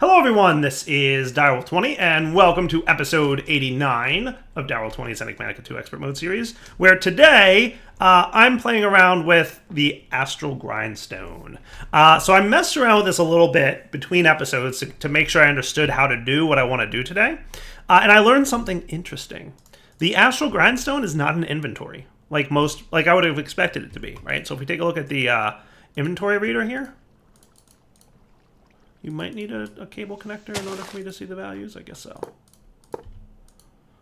Hello everyone, this is Direwolf20, and welcome to episode 89 of Direwolf20's Enigmatica 2 Expert Mode series, where today I'm playing around with the Astral Grindstone. So I messed around with this a little bit between episodes to make sure I understood how to do what I want to do today, and I learned something interesting. The Astral Grindstone is not an inventory, like I would have expected it to be, right? So if we take a look at the inventory reader here, you might need a cable connector in order for me to see the values. I guess so.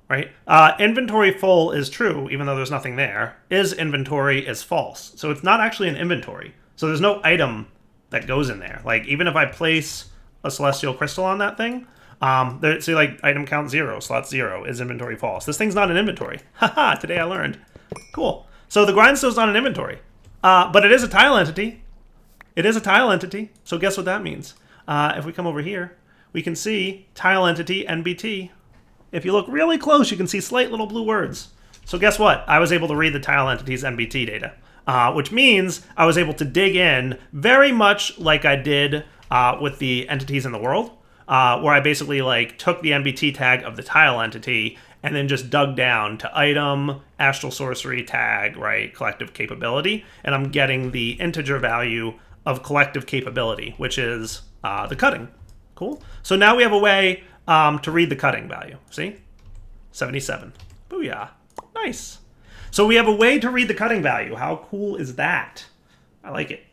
Right? Inventory full is true, even though there's nothing there. Is inventory is false. So it's not actually an inventory. So there's no item that goes in there. Like, even if I place a celestial crystal on that thing, say like item count 0, slot 0, is inventory false. This thing's not an inventory. Haha, today I learned. Cool. So the grindstone's not an inventory. But it is a tile entity. It is a tile entity. So guess what that means? If we come over here, we can see tile entity NBT. If you look really close, you can see slight little blue words. So guess what? I was able to read the tile entity's NBT data, which means I was able to dig in very much like I did with the entities in the world, where I basically took the NBT tag of the tile entity and then just dug down to item, astral sorcery tag, right, collective capability, and I'm getting the integer value of collective capability, which is the cutting. Cool. So now we have a way to read the cutting value. See? 77. Booyah. Nice. So we have a way to read the cutting value. How cool is that? I like it.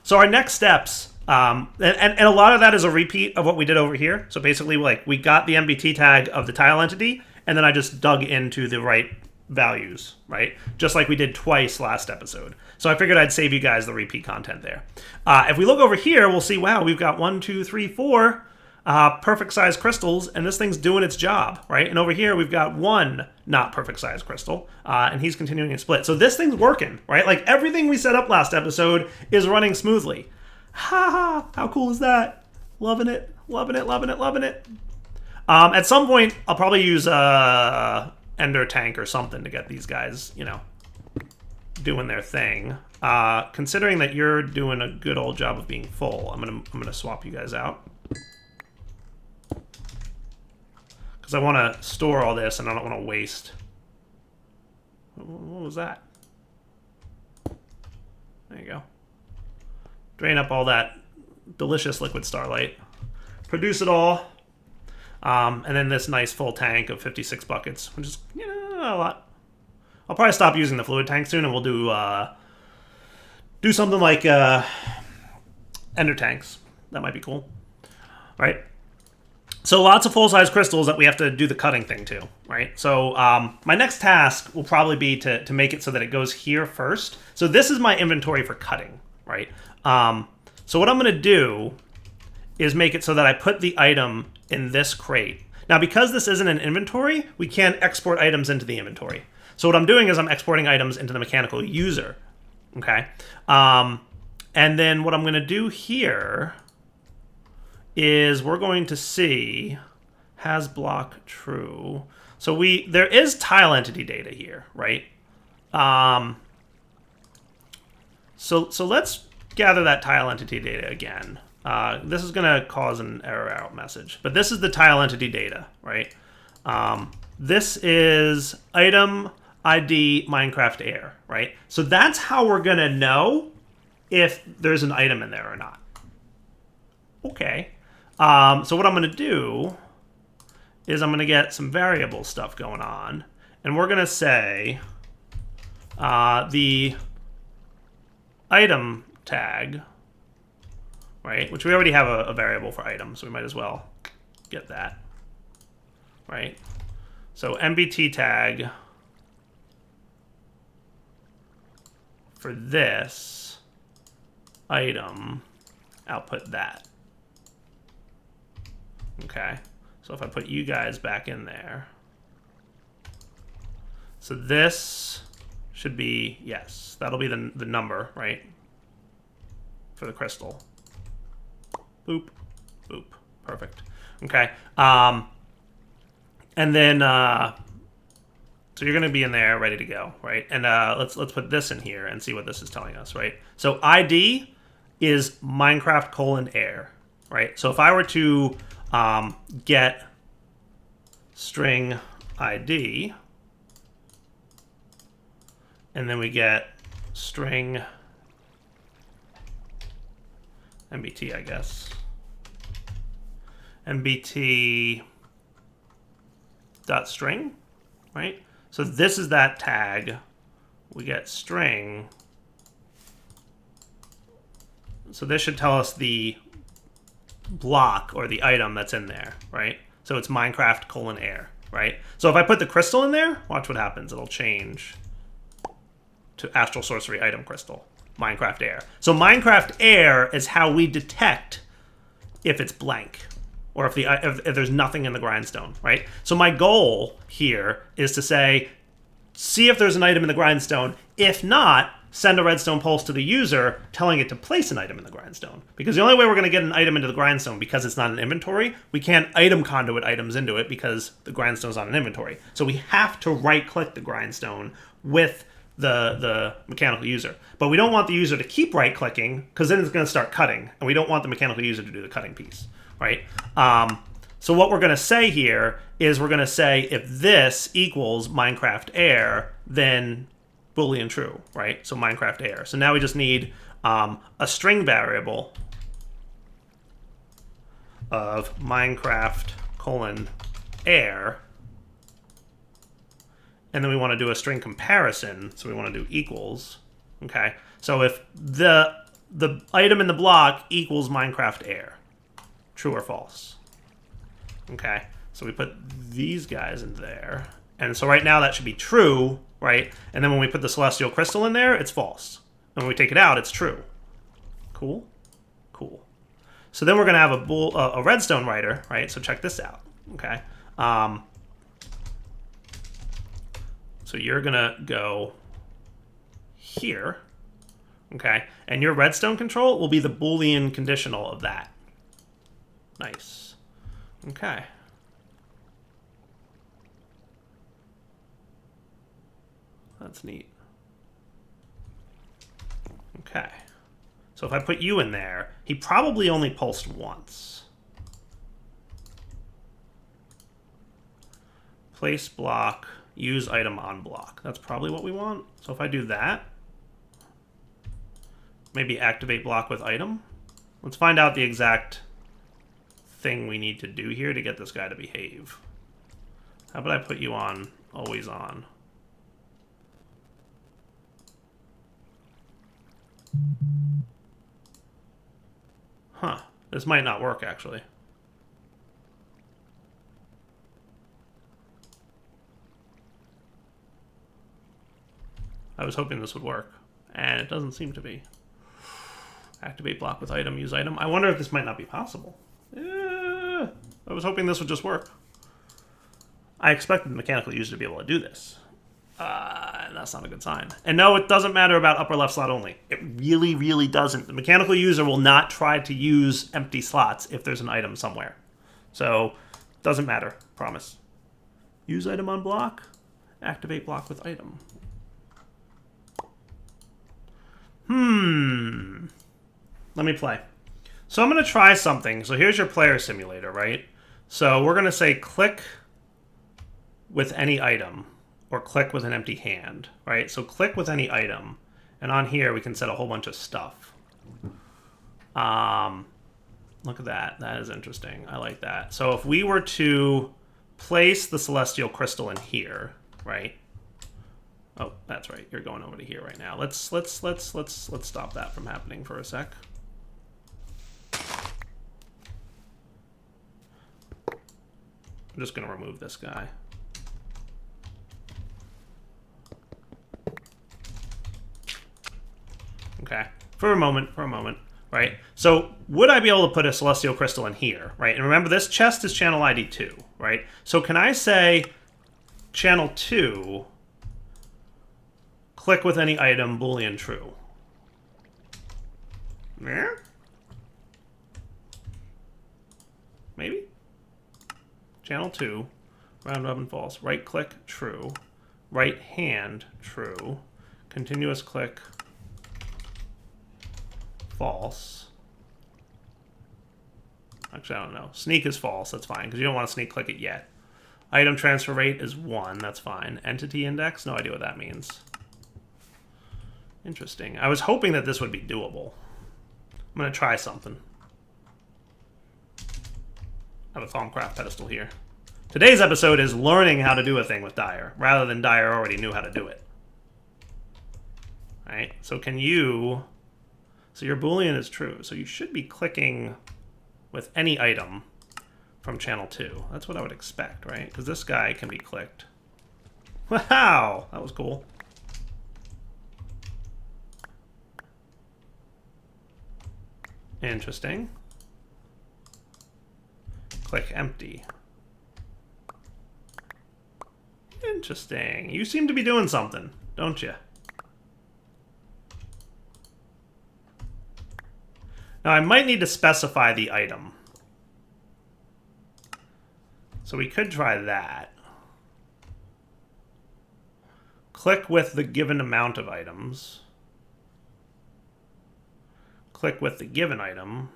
So our next steps, and a lot of that is a repeat of what we did over here. So basically, we got the MBT tag of the tile entity, and then I just dug into the right values, right? Just like we did twice last episode. So I figured I'd save you guys the repeat content there. If we look over here, we'll see, wow, we've got 1, 2, 3, 4 perfect size crystals, and this thing's doing its job, right? And over here, we've got 1 not perfect size crystal, and he's continuing to split. So this thing's working, right? Like everything we set up last episode is running smoothly. Ha ha, how cool is that? Loving it, loving it, loving it, loving it. At some point, I'll probably use Ender Tank or something to get these guys, doing their thing. Considering that you're doing a good old job of being full, I'm gonna swap you guys out because I want to store all this and I don't want to waste. What was that? There you go. Drain up all that delicious liquid starlight. Produce it all. And then this nice full tank of 56 buckets, which is a lot. I'll probably stop using the fluid tank soon, and we'll do something like ender tanks. That might be cool, right? So lots of full-size crystals that we have to do the cutting thing to, right? So my next task will probably be to make it so that it goes here first. So this is my inventory for cutting, right? So what I'm going to do is make it so that I put the item in this crate. Now, because this isn't an inventory, we can't export items into the inventory. So what I'm doing is I'm exporting items into the mechanical user, okay? And then what I'm going to do here is we're going to see has block true. So there is tile entity data here, right? So let's gather that tile entity data again. This is going to cause an error out message. But this is the tile entity data, right? This is item ID Minecraft Air, right? So that's how we're going to know if there's an item in there or not. Okay. So what I'm going to do is I'm going to get some variable stuff going on. And we're going to say the item tag, right? Which we already have a variable for items, so we might as well get that, right? So MBT tag for this item, output that. Okay, so if I put you guys back in there, so this should be, yes, that'll be the number, right, for the crystal. Boop, boop, perfect. Okay, and then so you're going to be in there, ready to go, right? And let's put this in here and see what this is telling us, right? So ID is Minecraft : air. right? So if I were to get string ID, and then we get string MBT, I guess. MBT dot string, right? So this is that tag. We get string. So this should tell us the block or the item that's in there, right? So it's Minecraft : air, right? So if I put the crystal in there, watch what happens. It'll change to Astral Sorcery item crystal, Minecraft air. So Minecraft air is how we detect if it's blank or if there's nothing in the grindstone, right? So my goal here is to say, see if there's an item in the grindstone. If not, send a redstone pulse to the user telling it to place an item in the grindstone. Because the only way we're going to get an item into the grindstone, because it's not an inventory, we can't item conduit items into it because the grindstone's not an inventory. So we have to right-click the grindstone with the mechanical user. But we don't want the user to keep right-clicking because then it's going to start cutting. And we don't want the mechanical user to do the cutting piece, right? So what we're going to say here is we're going to say if this equals Minecraft air, then Boolean true, right? So Minecraft air. So now we just need a string variable of Minecraft : air. And then we want to do a string comparison. So we want to do equals. Okay. So if the item in the block equals Minecraft air, true or false. Okay. So we put these guys in there. And so right now that should be true, right? And then when we put the celestial crystal in there, it's false. And when we take it out, it's true. Cool? Cool. So then we're going to have a redstone writer, right? So check this out, okay? So you're going to go here, okay? And your redstone control will be the Boolean conditional of that. Nice. Okay. That's neat. Okay. So if I put you in there, he probably only pulsed once. Place block, use item on block. That's probably what we want. So if I do that, maybe activate block with item. Let's find out the exact thing we need to do here to get this guy to behave. How about I put you on always on? Huh. This might not work, actually. I was hoping this would work, and it doesn't seem to be. Activate block with item, use item. I wonder if this might not be possible. I was hoping this would just work. I expected the mechanical user to be able to do this. And that's not a good sign. And no, it doesn't matter about upper left slot only. It really, really doesn't. The mechanical user will not try to use empty slots if there's an item somewhere. So, doesn't matter. Promise. Use item on block. Activate block with item. Let me play. So I'm going to try something. So here's your player simulator, right? So we're going to say click with any item. Or click with an empty hand, right? So click with any item. And on here, we can set a whole bunch of stuff. Look at that. That is interesting. I like that. So if we were to place the celestial crystal in here, right? Oh, that's right. You're going over to here right now. Let's stop that from happening for a sec. I'm just going to remove this guy. Okay, for a moment, right? So would I be able to put a celestial crystal in here, right? And remember, this chest is channel ID 2, right? So can I say channel 2, click with any item, Boolean true? Yeah? Maybe? Channel 2, round robin false. Right click, true. Right hand, true. Continuous click, false. Actually, I don't know. Sneak is false. That's fine, because you don't want to sneak click it yet. Item transfer rate is 1. That's fine. Entity index? No idea what that means. Interesting. I was hoping that this would be doable. I'm going to try something. I have a Thaumcraft pedestal here. Today's episode is learning how to do a thing with Dire, rather than Dire already knew how to do it. Alright, so can you... So your Boolean is true, so you should be clicking with any item from channel 2. That's what I would expect, right? Because this guy can be clicked. Wow! That was cool. Interesting. Click empty. Interesting. You seem to be doing something, don't you? Now I might need to specify the item. So we could try that. Click with the given amount of items. Click with the given item.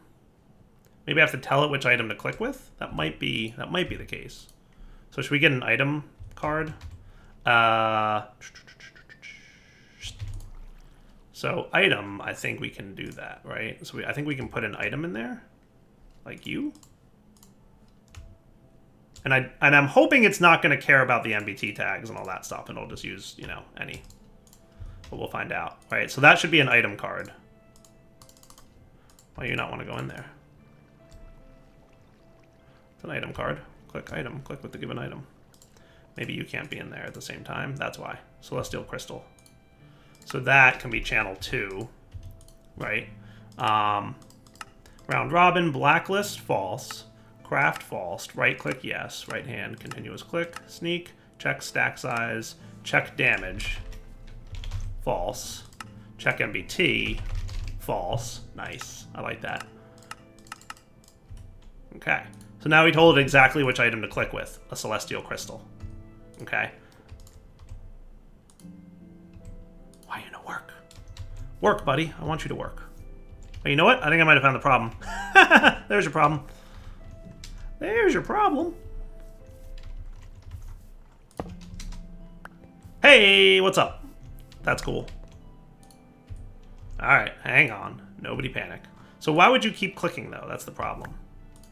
Maybe I have to tell it which item to click with? That might be the case. So should we get an item card? So item, I think we can do that, right? So I think we can put an item in there, like you. And I'm hoping it's not going to care about the MBT tags and all that stuff, and it'll just use, you know, any. But we'll find out. All right, so that should be an item card. Why do you not want to go in there? It's an item card. Click item. Click with the given item. Maybe you can't be in there at the same time. That's why. Celestial Crystal. So that can be channel 2, right? Round robin, blacklist, false. Craft, false. Right click, yes. Right hand, continuous click. Sneak, check stack size. Check damage, false. Check MBT, false. Nice. I like that. Okay. So now we told it exactly which item to click with. A Celestial Crystal. Okay. Why you no work? Work, buddy. I want you to work. Oh, you know what? I think I might have found the problem. There's your problem. There's your problem. Hey, what's up? That's cool. Alright, hang on. Nobody panic. So why would you keep clicking, though? That's the problem.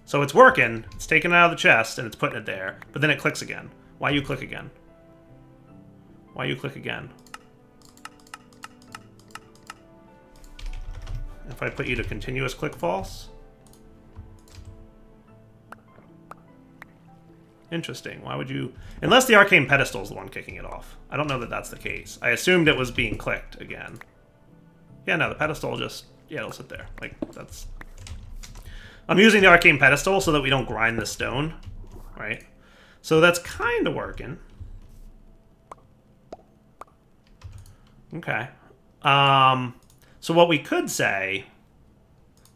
So it's working, it's taking it out of the chest, and it's putting it there, but then it clicks again. Why you click again? Why you click again? If I put you to continuous click false? Interesting. Why would you... Unless the arcane pedestal is the one kicking it off. I don't know that that's the case. I assumed it was being clicked again. Yeah, no, the pedestal just... Yeah, it'll sit there. Like, that's... I'm using the arcane pedestal so that we don't grind the stone, right? So that's kind of working. Okay. So what we could say...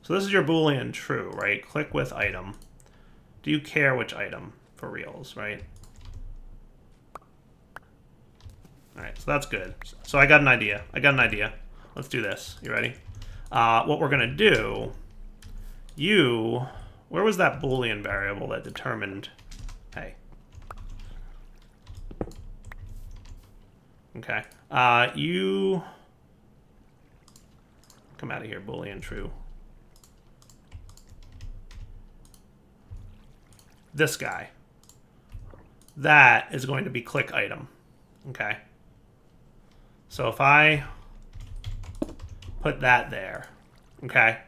So this is your Boolean true, right? Click with item. Do you care which item? For reals, right? Alright, so that's good. So I got an idea. Let's do this. You ready? What we're going to do... Where was that Boolean variable that determined... Hey. Okay. Come out of here, Boolean true. This guy. That is going to be click item. Okay. So if I put that there. Okay.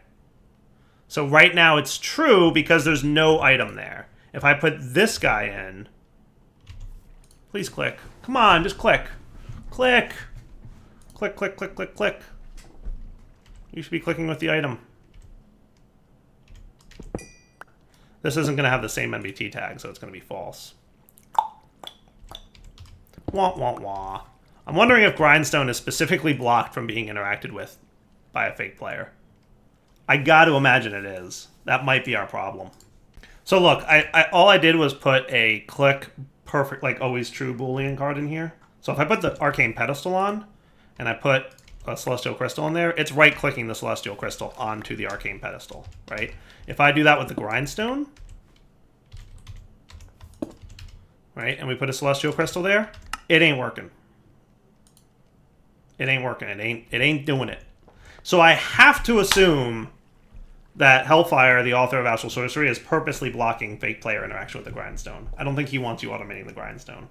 So right now it's true because there's no item there. If I put this guy in, please click. Come on, just click. Click. Click, click, click, click, click. You should be clicking with the item. This isn't going to have the same MBT tag, so it's going to be false. Wah, wah, wah. I'm wondering if Grindstone is specifically blocked from being interacted with by a fake player. I got to imagine it is. That might be our problem. So look, all I did was put a click perfect, like always true Boolean card in here. So if I put the arcane pedestal on, and I put a Celestial Crystal in there, it's right-clicking the Celestial Crystal onto the Arcane Pedestal, right? If I do that with the Grindstone, right, and we put a Celestial Crystal there, it ain't working. It ain't working. It ain't doing it. So I have to assume that Hellfire, the author of Astral Sorcery, is purposely blocking fake player interaction with the Grindstone. I don't think he wants you automating the Grindstone.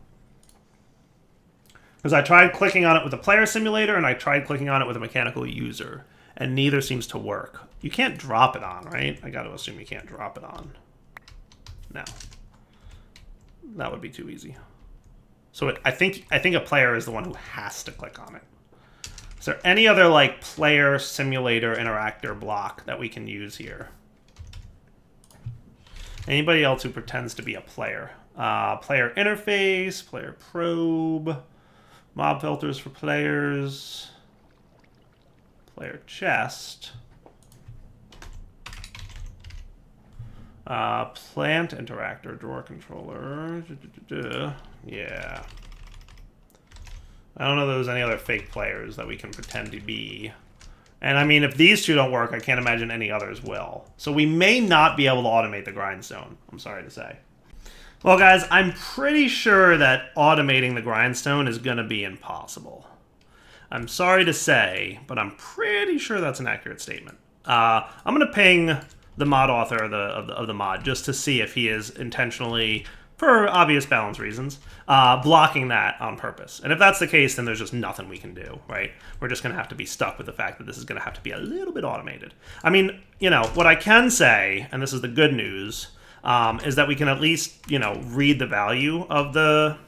Because I tried clicking on it with a player simulator, and I tried clicking on it with a mechanical user, and neither seems to work. You can't drop it on, right? I got to assume you can't drop it on. No. That would be too easy. So I think a player is the one who has to click on it. Is there any other like player simulator interactor block that we can use here? Anybody else who pretends to be a player? Player interface, player probe, mob filters for players, player chest, plant interactor, drawer controller. Yeah. I don't know if there's any other fake players that we can pretend to be. And I mean, if these two don't work, I can't imagine any others will. So we may not be able to automate the Grindstone, I'm sorry to say. Well, guys, I'm pretty sure that automating the Grindstone is going to be impossible. I'm sorry to say, but I'm pretty sure that's an accurate statement. I'm going to ping the mod author of the mod just to see if he is intentionally, for obvious balance reasons, blocking that on purpose. And if that's the case, then there's just nothing we can do, right? We're just going to have to be stuck with the fact that this is going to have to be a little bit automated. I mean, you know, what I can say, and this is the good news, is that we can at least, you know, read the value of the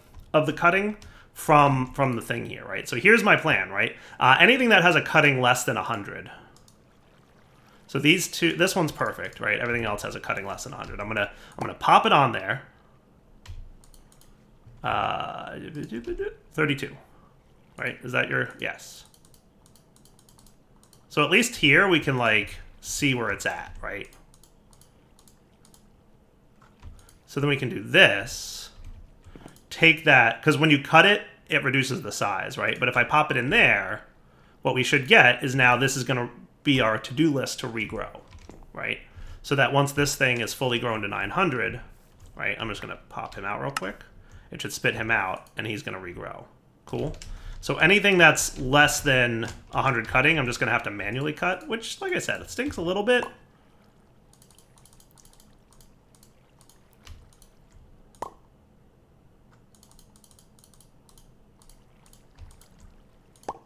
cutting from the thing here, right? So here's my plan, right? Anything that has a cutting less than 100. So these two, this one's perfect, right? Everything else has a cutting less than 100. I'm gonna pop it on there. 32, right? Is that your, yes. So at least here we can like see where it's at, right? So then we can do this, take that, because when you cut it, it reduces the size, right? But if I pop it in there, what we should get is now this is gonna be our to-do list to regrow, right? So that once this thing is fully grown to 900, right? I'm just gonna pop him out real quick. It should spit him out, and he's going to regrow. Cool. So anything that's less than 100 cutting, I'm just going to have to manually cut, which, like I said, it stinks a little bit.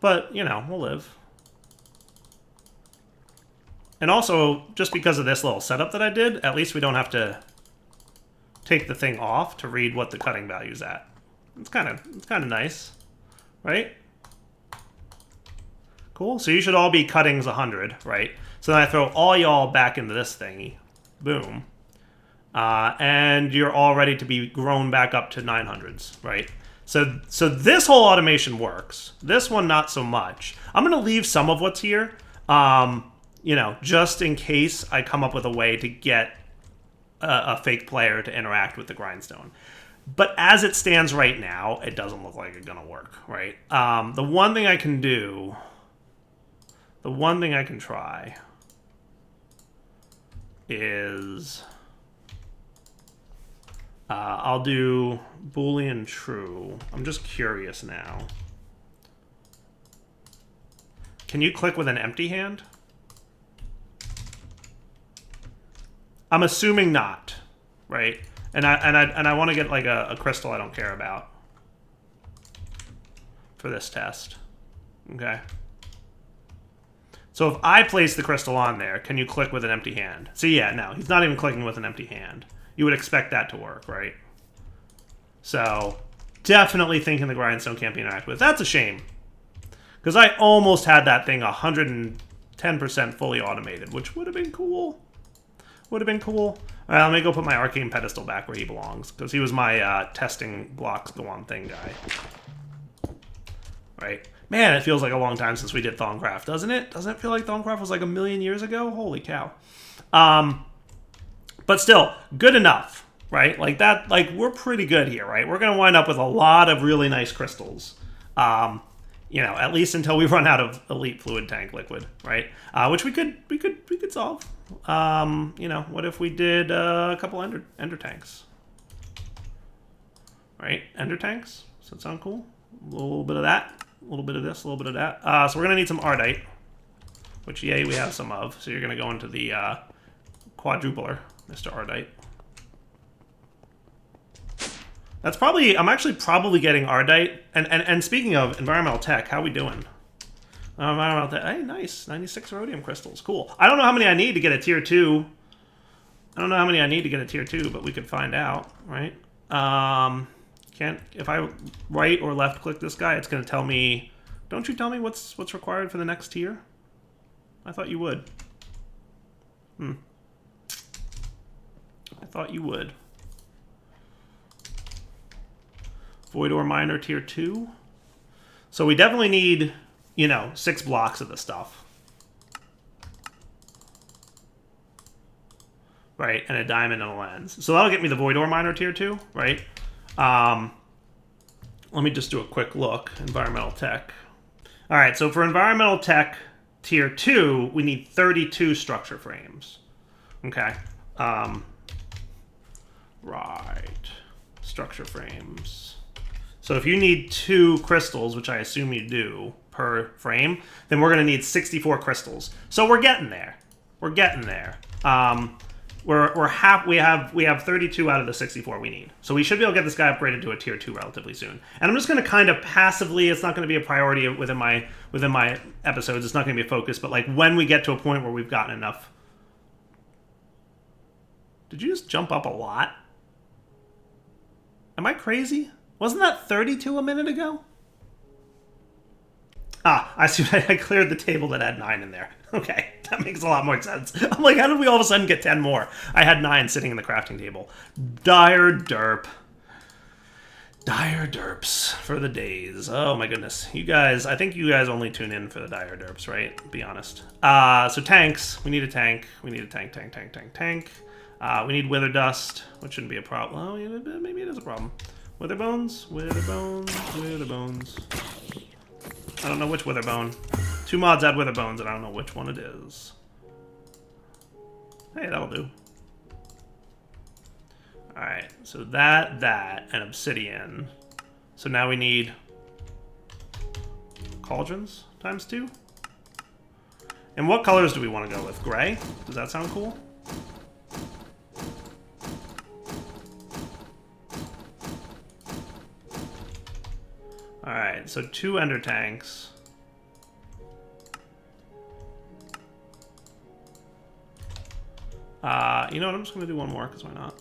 But, you know, we'll live. And also, just because of this little setup that I did, at least we don't have to take the thing off to read what the cutting value's at. It's kind of nice, right? Cool. So you should all be cuttings 100, right? So then I throw all y'all back into this thingy. Boom. And you're all ready to be grown back up to 900s, right? So this whole automation works. This one, not so much. I'm going to leave some of what's here, you know, just in case I come up with a way to get a fake player to interact with the Grindstone. But as it stands right now, it doesn't look like it's going to work, right? The one thing I can do, the one thing I can try is I'll do Boolean true. I'm just curious now. Can you click with an empty hand? I'm assuming not, right? And I want to get like a crystal I don't care about for this test. Okay. So if I place the crystal on there, can you click with an empty hand? See, yeah, no, he's not even clicking with an empty hand. You would expect that to work, right? So definitely thinking the Grindstone can't be interacted with. That's a shame, because I almost had that thing 110% fully automated, which would have been cool. Would have been cool. All right, let me go put my Arcane Pedestal back where he belongs, because he was my testing blocks go on thing guy. Right? Man, it feels like a long time since we did Thongcraft, doesn't it? Doesn't it feel like Thongcraft was like 1,000,000 years ago? Holy cow. But still, good enough, right? Like that, like we're pretty good here, right? We're going to wind up with a lot of really nice crystals. You know, at least until we run out of elite fluid tank liquid, right? Which we could solve. You know, what if we did a couple ender tanks? Right? Ender tanks? Does that sound cool? A little bit of that, a little bit of this, a little bit of that. So we're gonna need some ardite, which yay, we have some of. So you're gonna go into the quadrupler, Mr. Ardite. That's probably, I'm actually probably getting Ardite. And speaking of environmental tech, how we doing? Environmental tech, hey, nice, 96 rhodium crystals, cool. I don't know how many I need to get a tier 2. I don't know how many I need to get a tier 2, but we could find out, right? If I right or left click this guy, it's gonna tell me, don't you tell me what's required for the next tier? I thought you would. I thought you would. Void ore miner tier 2. So we definitely need, you know, 6 blocks of the stuff. Right, and a diamond and a lens. So that'll get me the void ore miner tier 2, right? Let me just do a quick look. Environmental tech. All right, so for environmental tech tier 2, we need 32 structure frames. Okay. Right. Structure frames. So if you need 2 crystals, which I assume you do, per frame, then we're going to need 64 crystals. So we're getting there. We're getting there. We have 32 out of the 64 we need. So we should be able to get this guy upgraded to a tier 2 relatively soon. And I'm just going to kind of passively, it's not going to be a priority within my episodes, it's not going to be a focus, but like when we get to a point where we've gotten enough. Did you just jump up a lot? Am I crazy? Wasn't that 32 a minute ago? Ah, I see. I cleared the table that had 9 in there. Okay, that makes a lot more sense. I'm like, how did we all of a sudden get 10 more? I had 9 sitting in the crafting table. Dire derp. Dire derps for the days. Oh my goodness. You guys, I think you guys only tune in for the dire derps, right? Be honest. So tanks. We need a tank. We need a tank. We need wither dust, which shouldn't be a problem. Oh, yeah, maybe it is a problem. Wither bones. I don't know which wither bone. 2 mods add wither bones, and I don't know which one it is. Hey, that'll do. Alright, so that, and obsidian. So now we need cauldrons times 2. And what colors do we want to go with? Gray? Does that sound cool? Alright, so 2 ender tanks. You know what, I'm just going to do one more, because why not?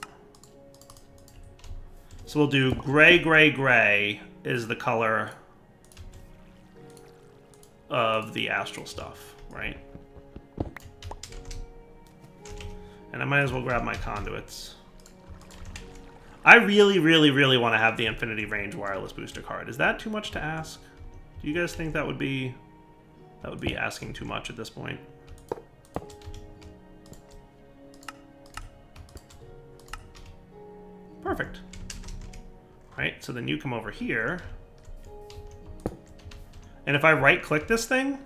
So we'll do gray, gray, gray is the color of the astral stuff, right? And I might as well grab my conduits. I really, really, really want to have the infinity range wireless booster card. Is that too much to ask? Do you guys think that would be asking too much at this point? Perfect. Right, so then you come over here. And if I right-click this thing,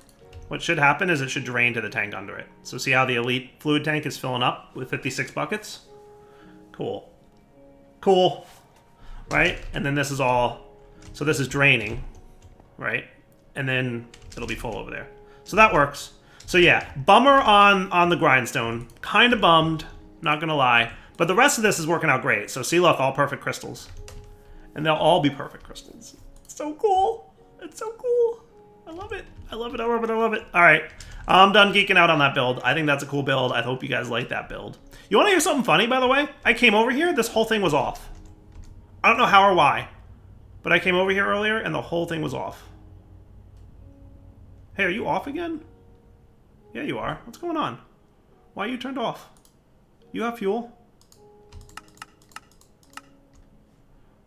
what should happen is it should drain to the tank under it. So see how the elite fluid tank is filling up with 56 buckets? Cool. Cool. Right? And then this is all... So this is draining. Right? And then it'll be full over there. So that works. So yeah, bummer on the grindstone. Kind of bummed, not gonna lie. But the rest of this is working out great. So see, look, all perfect crystals. And they'll all be perfect crystals. It's so cool. It's so cool. I love it. I love it. I love it. I love it. All right. I'm done geeking out on that build. I think that's a cool build. I hope you guys like that build. You want to hear something funny, by the way? I came over here. This whole thing was off. I don't know how or why. But I came over here earlier, and the whole thing was off. Hey, are you off again? Yeah, you are. What's going on? Why are you turned off? You have fuel?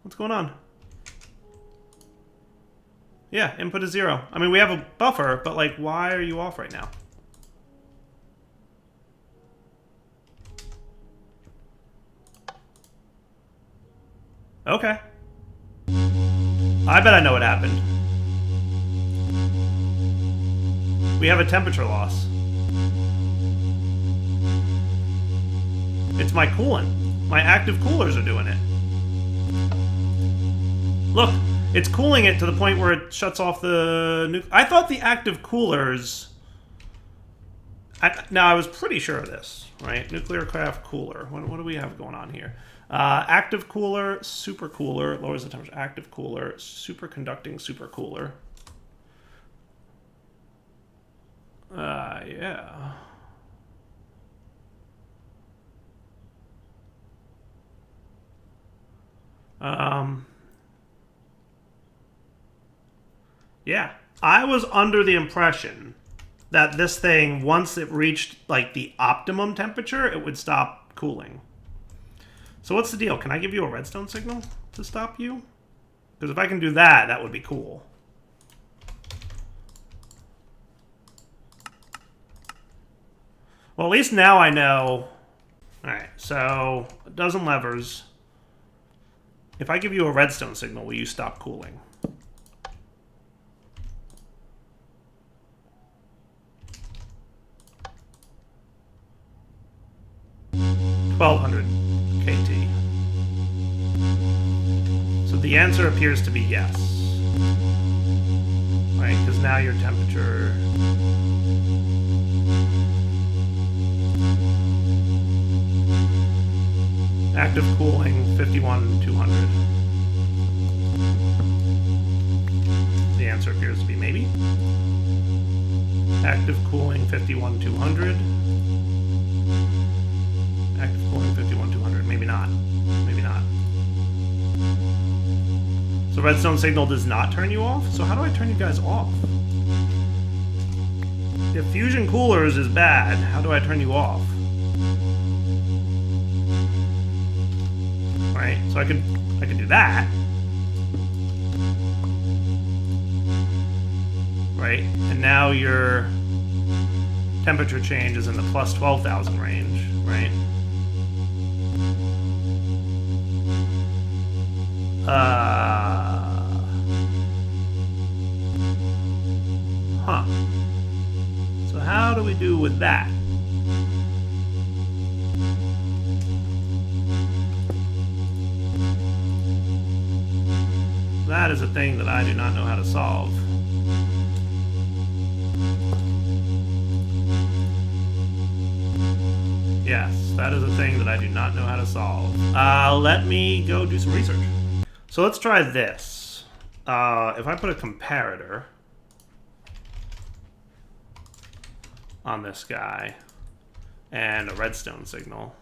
What's going on? Yeah, input is 0. I mean, we have a buffer, but like, why are you off right now? Okay. I bet I know what happened. We have a temperature loss. It's my coolant. My active coolers are doing it. Look, it's cooling it to the point where it shuts off the... I thought the active coolers... Now, I was pretty sure of this, right? Nuclear craft cooler. What do we have going on here? Active cooler, super cooler, lowers the temperature. Active cooler, superconducting super cooler. Yeah. Yeah. I was under the impression that this thing, once it reached like the optimum temperature, it would stop cooling. So what's the deal? Can I give you a redstone signal to stop you? Because if I can do that, that would be cool. Well, at least now I know. Alright, so a dozen levers. If I give you a redstone signal, will you stop cooling? $1,200 KT. So the answer appears to be yes. Right, because now your temperature... Active cooling, 51,200. The answer appears to be maybe. Active cooling, 51,200. Active cooling, 51,200. Maybe not. Maybe not. So redstone signal does not turn you off? So how do I turn you guys off? If fusion coolers is bad, how do I turn you off? Right, so I could do that. Right, and now your temperature change is in the plus 12,000 range, right? Huh. So how do we do with that? That is a thing that I do not know how to solve. Yes, that is a thing that I do not know how to solve. Let me go do some research. So let's try this. If I put a comparator on this guy and a redstone signal,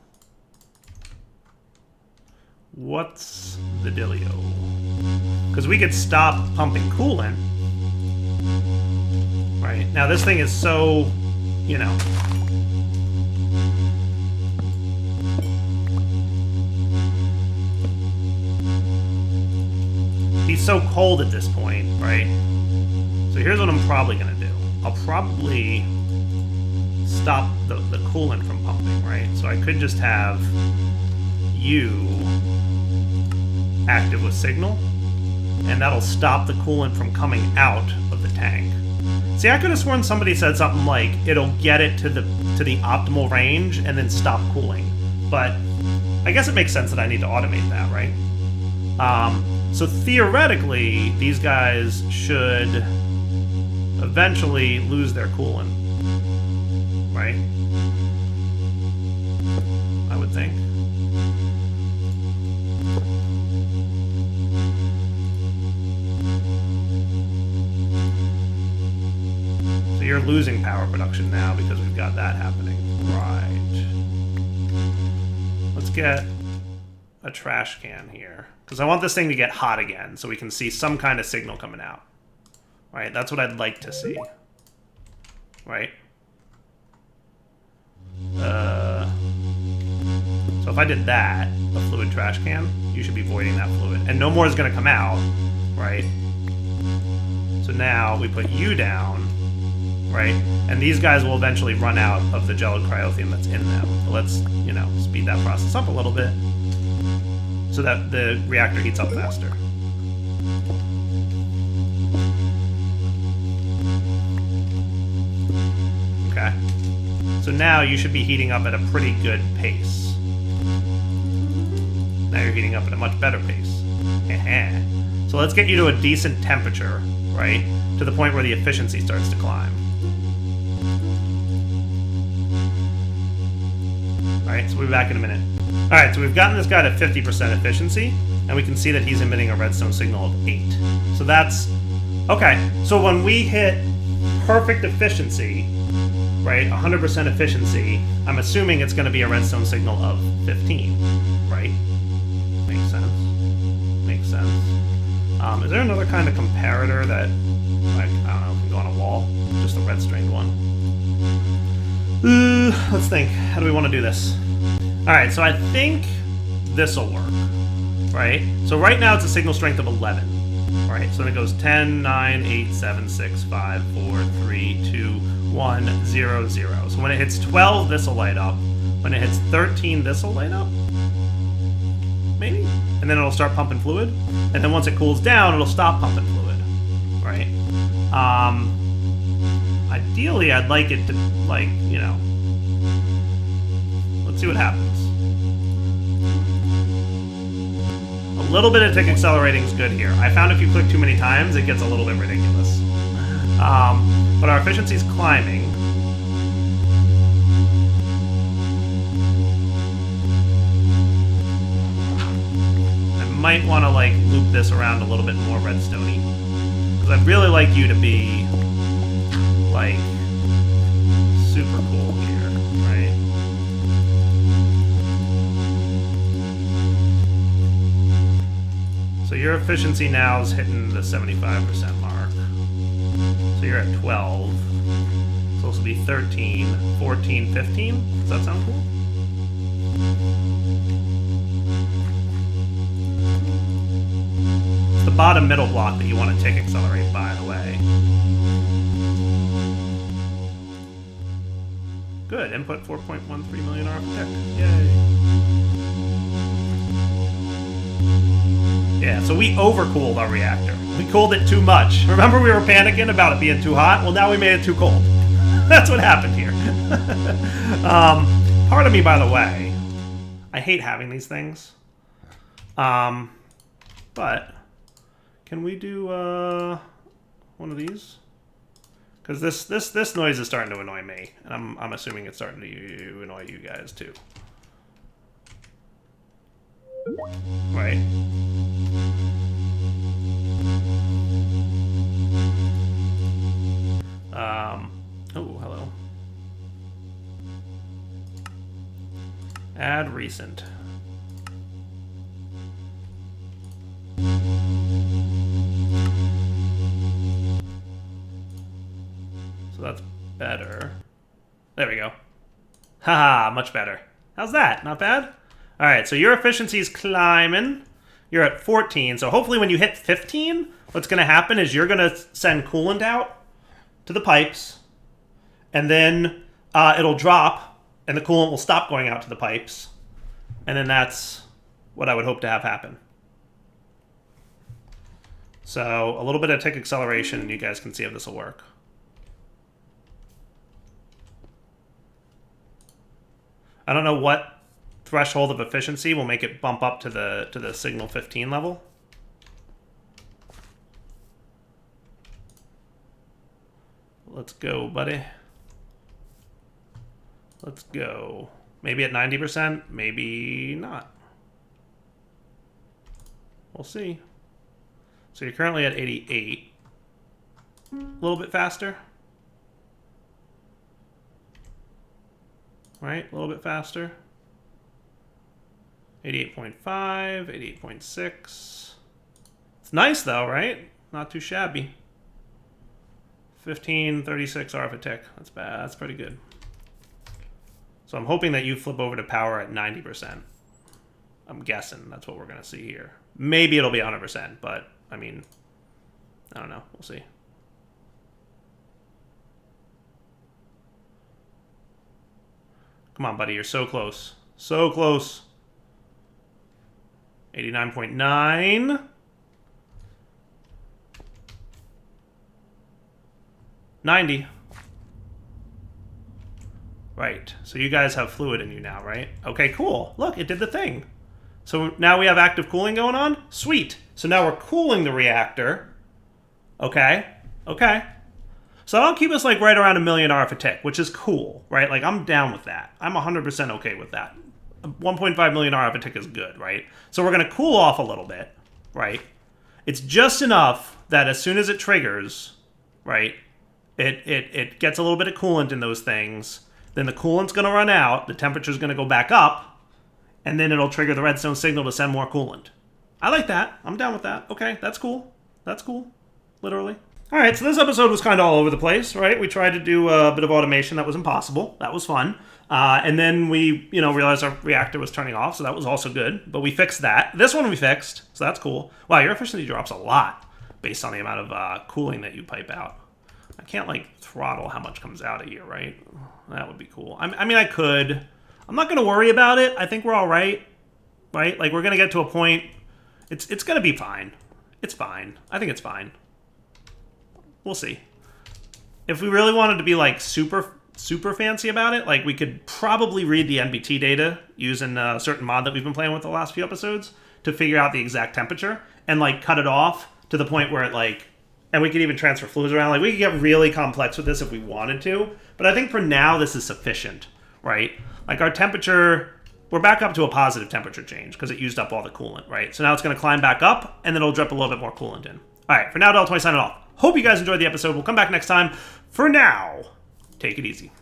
what's the dealio? Because we could stop pumping coolant. Right, now this thing is so, you know, he's so cold at this point, right? So here's what I'm probably gonna do. I'll probably stop the coolant from pumping, right? So I could just have you active with signal, and that'll stop the coolant from coming out of the tank. See, I could have sworn somebody said something like it'll get it to the optimal range and then stop cooling. But I guess it makes sense that I need to automate that, right? So theoretically, these guys should eventually lose their coolant, right? I would think. So you're losing power production now because we've got that happening. Right. Let's get a trash can here. Because I want this thing to get hot again so we can see some kind of signal coming out. Right? That's what I'd like to see. Right? So if I did that, a fluid trash can, you should be voiding that fluid. And no more is going to come out. Right? So now we put you down. Right? And these guys will eventually run out of the gelid cryotheum that's in them. But let's, you know, speed that process up a little bit so that the reactor heats up faster. Okay. So now you should be heating up at a pretty good pace. Now you're heating up at a much better pace. So let's get you to a decent temperature, right? To the point where the efficiency starts to climb. Alright, so we'll be back in a minute. Alright, so we've gotten this guy to 50% efficiency, and we can see that he's emitting a redstone signal of 8. So that's... Okay, so when we hit perfect efficiency, right, 100% efficiency, I'm assuming it's going to be a redstone signal of 15, right? Makes sense. Makes sense. Is there another kind of comparator that, like, I don't know, can go on a wall? Just a red-stringed one. Let's think. How do we want to do this? Alright, so I think this'll work, right? So right now it's a signal strength of 11, right? So then it goes 10, 9, 8, 7, 6, 5, 4, 3, 2, 1, 0, 0. So when it hits 12, this'll light up. When it hits 13, this'll light up? Maybe? And then it'll start pumping fluid. And then once it cools down, it'll stop pumping fluid, right? Ideally, I'd like it to, like, you know... Let's see what happens. A little bit of tick accelerating is good here. I found if you click too many times, it gets a little bit ridiculous. But our efficiency is climbing. I might want to, like, loop this around a little bit more redstone-y. Because I'd really like you to be, like, super cool here, right? So your efficiency now is hitting the 75% mark. So you're at 12. So this will be 13, 14, 15. Does that sound cool? It's the bottom middle block that you want to tick accelerate, by the way. Good. Input 4.13 million architect. Yay. Yeah, so we overcooled our reactor. We cooled it too much. Remember we were panicking about it being too hot? Well, now we made it too cold. That's what happened here. Part of me, by the way, I hate having these things. But can we do one of these? Because this noise is starting to annoy me, and I'm assuming it's starting to annoy you guys too. Right. Oh, hello. Add recent. So that's better. There we go. Haha, much better. How's that? Not bad? Alright, so your efficiency is climbing. You're at 14, so hopefully when you hit 15, what's going to happen is you're going to send coolant out to the pipes, and then it'll drop, and the coolant will stop going out to the pipes, and then that's what I would hope to have happen. So a little bit of tick acceleration, and you guys can see if this will work. I don't know what threshold of efficiency will make it bump up to the signal 15 level. Let's go, buddy. Let's go. Maybe at 90%, maybe not. We'll see. So you're currently at 88. A little bit faster. Right, a little bit faster. 88.5, 88.6. It's nice though, right? Not too shabby. 1536 RF a tick. That's bad. That's pretty good. So I'm hoping that you flip over to power at 90%. I'm guessing that's what we're going to see here. Maybe it'll be 100%, but I mean, I don't know. We'll see. Come on, buddy. You're so close. So close. 89.9. 90. Right. So you guys have fluid in you now, right? Okay, cool. Look, it did the thing. So now we have active cooling going on? Sweet. So now we're cooling the reactor. Okay. Okay. So that'll keep us like right around $1 million RF a tick, which is cool, right? Like I'm down with that. I'm 100% okay with that. 1.5 million RF a tick is good, right? So we're going to cool off a little bit, right? It's just enough that as soon as it triggers, right, it gets a little bit of coolant in those things. Then the coolant's going to run out, the temperature's going to go back up, and then it'll trigger the redstone signal to send more coolant. I like that. I'm down with that. Okay, that's cool. That's cool. Literally. All right, so this episode was kind of all over the place, right? We tried to do a bit of automation that was impossible. That was fun. And then we, realized our reactor was turning off, so that was also good. But we fixed that. This one we fixed, so that's cool. Wow, your efficiency drops a lot based on the amount of cooling that you pipe out. I can't, throttle how much comes out of here, right? That would be cool. I mean, I could. I'm not going to worry about it. I think we're all right, right? Like, we're going to get to a point. It's going to be fine. It's fine. I think it's fine. We'll see. If we really wanted to be, super fancy about it, we could probably read the NBT data using a certain mod that we've been playing with the last few episodes to figure out the exact temperature and, cut it off to the point where it, and we could even transfer fluids around. We could get really complex with this if we wanted to. But I think for now, this is sufficient, right? Our temperature, we're back up to a positive temperature change because it used up all the coolant, right? So now it's going to climb back up, and then it'll drip a little bit more coolant in. All right, for now, Del20 signing off. Hope you guys enjoyed the episode. We'll come back next time. For now, take it easy.